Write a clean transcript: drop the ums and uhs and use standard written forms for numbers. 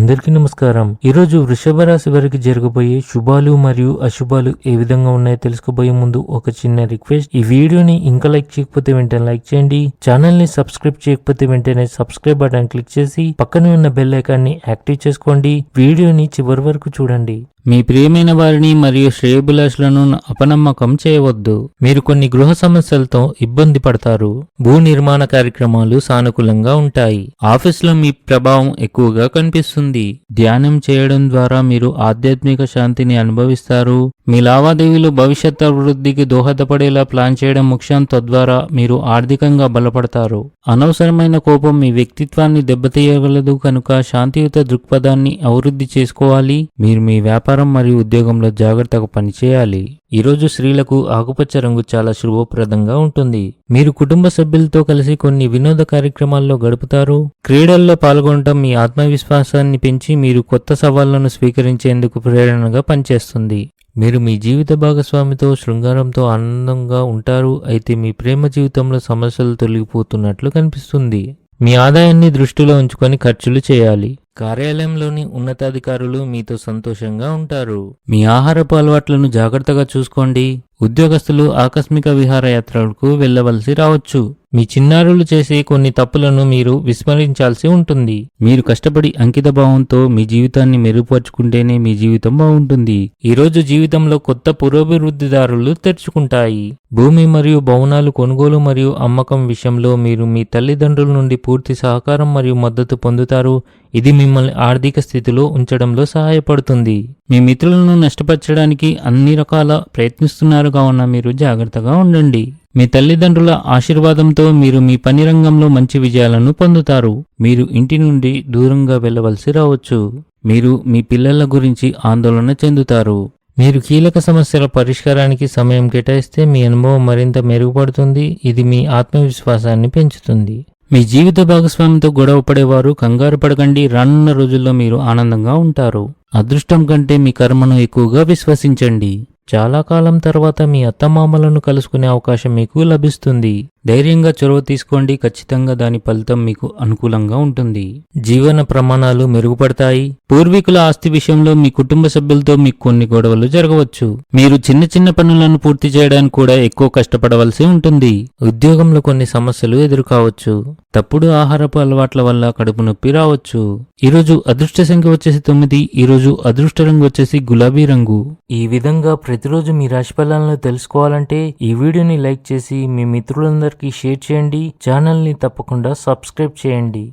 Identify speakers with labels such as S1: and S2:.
S1: అందరికీ నమస్కారం. ఈరోజు వృషభ రాశి వారికి జరగబోయే శుభాలు మరియు అశుభాలు ఏ విధంగా ఉన్నాయో తెలుసుకోబోయే ముందు ఒక చిన్న రిక్వెస్ట్. ఈ వీడియోని ఇంకా లైక్ చేయకపోతే వెంటనే లైక్ చేయండి. ఛానల్ ని సబ్స్క్రైబ్ చేయకపోతే వెంటనే సబ్స్క్రైబ్ బటన్ క్లిక్ చేసి పక్కనే ఉన్న బెల్ ఐకాన్ ని యాక్టివ్ చేసుకోండి. వీడియోని చివరి వరకు చూడండి.
S2: మీ ప్రియమైన వారిని మరియు శ్రేయభిలాషులను అపనమ్మకం చేయవద్దు. మీరు కొన్ని గృహ సమస్యలతో ఇబ్బంది పడతారు. భూ నిర్మాణ కార్యక్రమాలు సానుకూలంగా ఉంటాయి. ఆఫీసులో మీ ప్రభావం ఎక్కువగా కనిపిస్తుంది. ధ్యానం చేయడం ద్వారా మీరు ఆధ్యాత్మిక శాంతిని అనుభవిస్తారు. మీ లావాదేవీలు భవిష్యత్ అభివృద్ధికి దోహదపడేలా ప్లాన్ చేయడం ముఖ్యం. తద్వారా మీరు ఆర్థికంగా బలపడతారు. అనవసరమైన కోపం మీ వ్యక్తిత్వాన్ని దెబ్బతీయగలదు కనుక శాంతియుత దృక్పథాన్ని అభివృద్ధి చేసుకోవాలి. మీరు మీ వ్యాపారం మరియు ఉద్యోగంలో జాగ్రత్తగా పనిచేయాలి. ఈరోజు స్త్రీలకు ఆకుపచ్చ రంగు చాలా శుభప్రదంగా ఉంటుంది. మీరు కుటుంబ సభ్యులతో కలిసి కొన్ని వినోద కార్యక్రమాల్లో గడుపుతారు. క్రీడల్లో పాల్గొనడం మీ ఆత్మవిశ్వాసాన్ని పెంచి మీరు కొత్త సవాళ్లను స్వీకరించేందుకు ప్రేరణగా పనిచేస్తుంది. మీరు మీ జీవిత భాగస్వామితో శృంగారంతో ఆనందంగా ఉంటారు. అయితే మీ ప్రేమ జీవితంలో సమస్యలు తొలగిపోతున్నట్లు కనిపిస్తుంది. మీ ఆదాయాన్ని దృష్టిలో ఉంచుకొని ఖర్చులు చేయాలి. కార్యాలయంలోని ఉన్నతాధికారులు మీతో సంతోషంగా ఉంటారు. మీ ఆహారపు అలవాట్లను జాగ్రత్తగా చూసుకోండి. ఉద్యోగస్తులు ఆకస్మిక విహారయాత్రలకు వెళ్లవలసి రావచ్చు. మీ చిన్నారులు చేసే కొన్ని తప్పులను మీరు విస్మరించాల్సి ఉంటుంది. మీరు కష్టపడి అంకితభావంతో మీ జీవితాన్ని మెరుగుపరుచుకుంటేనే మీ జీవితం బాగుంటుంది. ఈరోజు జీవితంలో కొత్త పురోభివృద్ధిదారులు తెరుచుకుంటాయి. భూమి మరియు భవనాలు కొనుగోలు మరియు అమ్మకం విషయంలో మీరు మీ తల్లిదండ్రుల నుండి పూర్తి సహకారం మరియు మద్దతు పొందుతారు. ఇది మిమ్మల్ని ఆర్థిక స్థితిలో ఉంచడంలో సహాయపడుతుంది. మీ మిత్రులను నష్టపరచడానికి అన్ని రకాల ప్రయత్నిస్తున్నారు కావున మీరు జాగ్రత్తగా ఉండండి. మీ తల్లిదండ్రుల ఆశీర్వాదంతో మీరు మీ పని రంగంలో మంచి విజయాలను పొందుతారు. మీరు ఇంటి నుండి దూరంగా వెళ్ళవలసి రావచ్చు. మీరు మీ పిల్లల గురించి ఆందోళన చెందుతారు. మీరు కీలక సమస్యల పరిష్కారానికి సమయం కేటాయిస్తే మీ అనుభవం మరింత మెరుగుపడుతుంది. ఇది మీ ఆత్మవిశ్వాసాన్ని పెంచుతుంది. మీ జీవిత భాగస్వామితో గొడవ పడేవారు కంగారు పడకండి. రానున్న రోజుల్లో మీరు ఆనందంగా ఉంటారు. అదృష్టం కంటే మీ కర్మను ఎక్కువగా విశ్వసించండి. చాలా కాలం తర్వాత మీ అత్తమామలను కలుసుకునే అవకాశం మీకు లభిస్తుంది. ధైర్యంగా చొరవ తీసుకోండి. ఖచ్చితంగా దాని ఫలితం మీకు అనుకూలంగా ఉంటుంది. జీవన ప్రమాణాలు మెరుగుపడతాయి. పూర్వీకుల ఆస్తి విషయంలో మీ కుటుంబ సభ్యులతో మీకు కొన్ని గొడవలు జరగవచ్చు. మీరు చిన్న చిన్న పనులను పూర్తి చేయడానికి కూడా ఎక్కువ కష్టపడవలసి ఉంటుంది. ఉద్యోగంలో కొన్ని సమస్యలు ఎదుర్కోవచ్చు. తప్పుడు ఆహారపు అలవాట్ల వల్ల కడుపు నొప్పి రావచ్చు. ఈరోజు అదృష్ట సంఖ్య వచ్చేసి 9. ఈరోజు అదృష్ట రంగు వచ్చేసి గులాబీ రంగు. ఈ విధంగా ప్రతిరోజు మీ రాశి ఫలాలను తెలుసుకోవాలంటే ఈ వీడియోని లైక్ చేసి మీ మిత్రులందరికీ షేర్ చేయండి. ఛానల్ ని తప్పకుండా సబ్స్క్రైబ్ చేయండి.